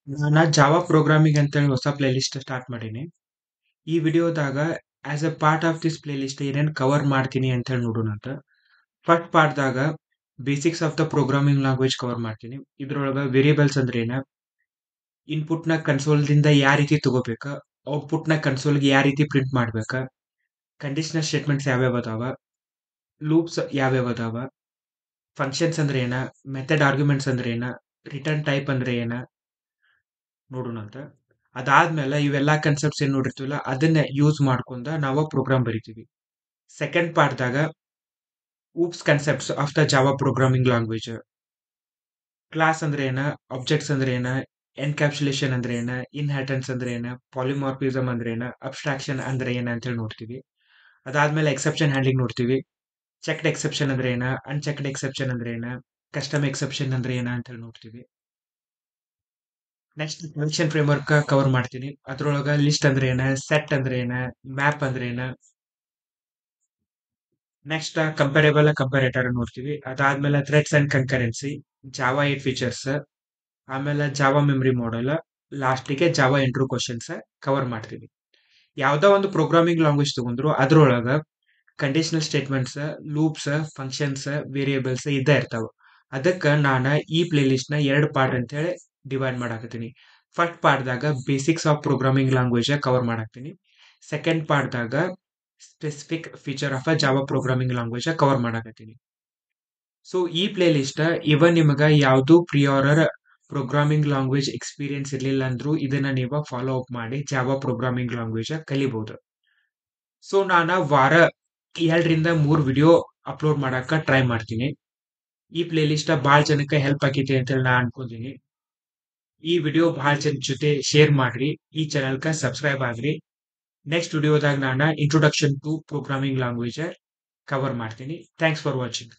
ನಾ Java programming ಅಂತೇಳಿ ಹೊಸ ಪ್ಲೇ ಲಿಸ್ಟ್ ಸ್ಟಾರ್ಟ್ ಮಾಡೀನಿ. ಈ ವಿಡಿಯೋದಾಗ as a part of this playlist ಏನೇನ್ ಕವರ್ ಮಾಡ್ತೀನಿ ಅಂತೇಳಿ ನೋಡೋಣಂತ. ಫಸ್ಟ್ ಪಾರ್ಟ್‌ದಾಗ basics of the programming language cover ಮಾಡ್ತೀನಿ. ಇದ್ರೊಳಗ ವೇರಿಯೇಬಲ್ಸ್ ಅಂದ್ರೆ ಏನ, ಇನ್‌ಪುಟ್‌ನ ಕನ್ಸೋಲ್‌ದಿಂದ ಯಾ ರೀತಿ ತಗೋಬೇಕ, ಔಟ್‌ಪುಟ್‌ನ ಕನ್ಸೋಲ್‌ಗೆ ಯಾ ರೀತಿ ಪ್ರಿಂಟ್ ಮಾಡ್ಬೇಕ, ಕಂಡೀಷನಲ್ ಸ್ಟೇಟ್ಮೆಂಟ್ಸ್ ಯಾವ್ಯಾವ ಅದಾವ, ಲೂಪ್ಸ್ ಯಾವ್ಯಾವ ಅದಾವ, ಫಂಕ್ಷನ್ಸ್ ಅಂದ್ರೆ ಏನ, ಮೆಥಡ್ ಆರ್ಗ್ಯುಮೆಂಟ್ಸ್ ಅಂದ್ರೆ ಏನ, ರಿಟರ್ನ್ ಟೈಪ್ ಅಂದ್ರೆ ಏನ ನೋಡೋಣಂತ. ಅದಾದ್ಮೇಲೆ ಇವೆಲ್ಲಾ ಕನ್ಸೆಪ್ಟ್ಸ್ ಏನ್ ನೋಡಿರ್ತೀವಲ್ಲ ಅದನ್ನ ಯೂಸ್ ಮಾಡ್ಕೊಂಡ ನಾವು ಪ್ರೋಗ್ರಾಮ್ ಬರಿತೀವಿ. ಸೆಕೆಂಡ್ ಪಾರ್ಟ್‌ದಾಗ oops concepts of the Java programming language. Class ಅಂದ್ರೆ ಏನ, ಆಬ್ಜೆಕ್ಟ್ಸ್ ಅಂದ್ರೆ ಏನ, ಎನ್ಕ್ಯಾಪ್ಸುಲೇಷನ್ ಅಂದ್ರೆ ಏನ, ಇನ್ಹೆರಿಟನ್ಸ್ ಅಂದ್ರೆ ಏನ, ಪಾಲಿಮಾರ್ಫಿಸಮ್ ಅಂದ್ರೆ ಏನ, ಅಬ್ಸ್ಟ್ರಾಕ್ಷನ್ ಅಂದ್ರೆ ಏನ ಅಂತೇಳಿ ನೋಡ್ತೀವಿ. ಅದಾದ್ಮೇಲೆ ಎಕ್ಸೆಪ್ಷನ್ ಹ್ಯಾಂಡ್ಲಿಂಗ್ ನೋಡ್ತೀವಿ. ಚೆಕ್ಡ್ ಎಕ್ಸೆಪ್ಷನ್ ಅಂದ್ರೆ ಏನ, ಅನ್‌ಚೆಕ್ಡ್ ಎಕ್ಸೆಪ್ಷನ್ ಅಂದ್ರೆ ಏನ, ಕಸ್ಟಮ್ ಎಕ್ಸೆಪ್ಷನ್ ಅಂದ್ರೆ ಏನ ಅಂತೇಳಿ ನೋಡ್ತೀವಿ. ನೆಕ್ಸ್ಟ್ ಫಂಕ್ಷನ್ ಫ್ರೇಮ್‌ವರ್ಕ್ ಕವರ್ ಮಾಡ್ತೀನಿ. ಅದ್ರೊಳಗ ಲಿಸ್ಟ್ ಅಂದ್ರೆ ಏನ, ಸೆಟ್ ಅಂದ್ರೆ ಏನ, ಮ್ಯಾಪ್ ಅಂದ್ರೆ ಏನ. ನೆಕ್ಸ್ಟ್ ಕಂಪೇರೇಬಲ್ ಕಂಪರೇಟರ್ ನೋಡ್ತೀವಿ. ಅದಾದ್ಮೇಲೆ threads and concurrency, Java 8 features, ಆಮೇಲೆ ಜಾವಾ ಮೆಮರಿ ಮಾಡೆಲ್, ಲಾಸ್ಟಿಗೆ ಜಾವಾ ಇಂಟ್ರೋ ಕ್ವಶನ್ಸ್ ಕವರ್ ಮಾಡ್ತೀವಿ. ಯಾವ್ದೋ ಒಂದು ಪ್ರೋಗ್ರಾಮಿಂಗ್ ಲ್ಯಾಂಗ್ವೇಜ್ ತಗೊಂಡ್ರು ಅದ್ರೊಳಗ conditional statements, loops, functions, variables ಇದ್ದ ಇರ್ತಾವ. ಅದಕ್ಕ ನಾನ ಈ ಪ್ಲೇ ಲಿಸ್ಟ್ ನ 2 ಪಾರ್ಟ್ ಅಂತ ಹೇಳಿ ಡಿವೈಡ್ ಮಾಡಾಕತ್ತೀನಿ. ಫಸ್ಟ್ ಪಾರ್ಟ್‌ದಾಗ basics of programming language cover ಮಾಡಾಕ್ತೀನಿ. ಸೆಕೆಂಡ್ ಪಾರ್ಟ್‌ದಾಗ specific feature of a Java programming language cover ಮಾಡಾಕತ್ತೀನಿ. ಸೊ ಈ ಪ್ಲೇ ಲಿಸ್ಟ್ ಇವನ್ ನಿಮಗ ಯಾವ್ದು ಪ್ರಿಯಾರರ್ ಪ್ರೋಗ್ರಾಮಿಂಗ್ ಲ್ಯಾಂಗ್ವೇಜ್ ಎಕ್ಸ್ಪೀರಿಯನ್ಸ್ ಇರ್ಲಿಲ್ಲ ಅಂದ್ರೂ ಇದನ್ನ ನೀವು ಫಾಲೋ ಅಪ್ ಮಾಡಿ ಜಾವಾ ಪ್ರೋಗ್ರಾಮಿಂಗ್ ಲ್ಯಾಂಗ್ವೇಜ್ ಕಲಿಬಹುದು. ಸೊ ನಾನ ವಾರ 2ರಿಂದ 3 ವಿಡಿಯೋ ಅಪ್ಲೋಡ್ ಮಾಡಾಕ ಟ್ರೈ ಮಾಡ್ತೀನಿ. ಈ ಪ್ಲೇ ಲಿಸ್ಟ್ ಭಾಳ ಜನಕ್ಕೆ ಹೆಲ್ಪ್ ಆಗೈತಿ ಅಂತೇಳಿ ನಾ ಅನ್ಕೊಂತೀನಿ. ಈ ವಿಡಿಯೋ ಭಾಳ ಜನ ಜೊತೆ ಶೇರ್ ಮಾಡ್ರಿ. ಈ ಚಾನಲ್‌ಕ ಸಬ್ಸ್ಕ್ರೈಬ್ ಆಗ್ರಿ. ನೆಕ್ಸ್ಟ್ ವಿಡಿಯೋದಾಗ ನಾನ introduction to programming language cover ಮಾಡ್ತೀನಿ. Thanks for watching.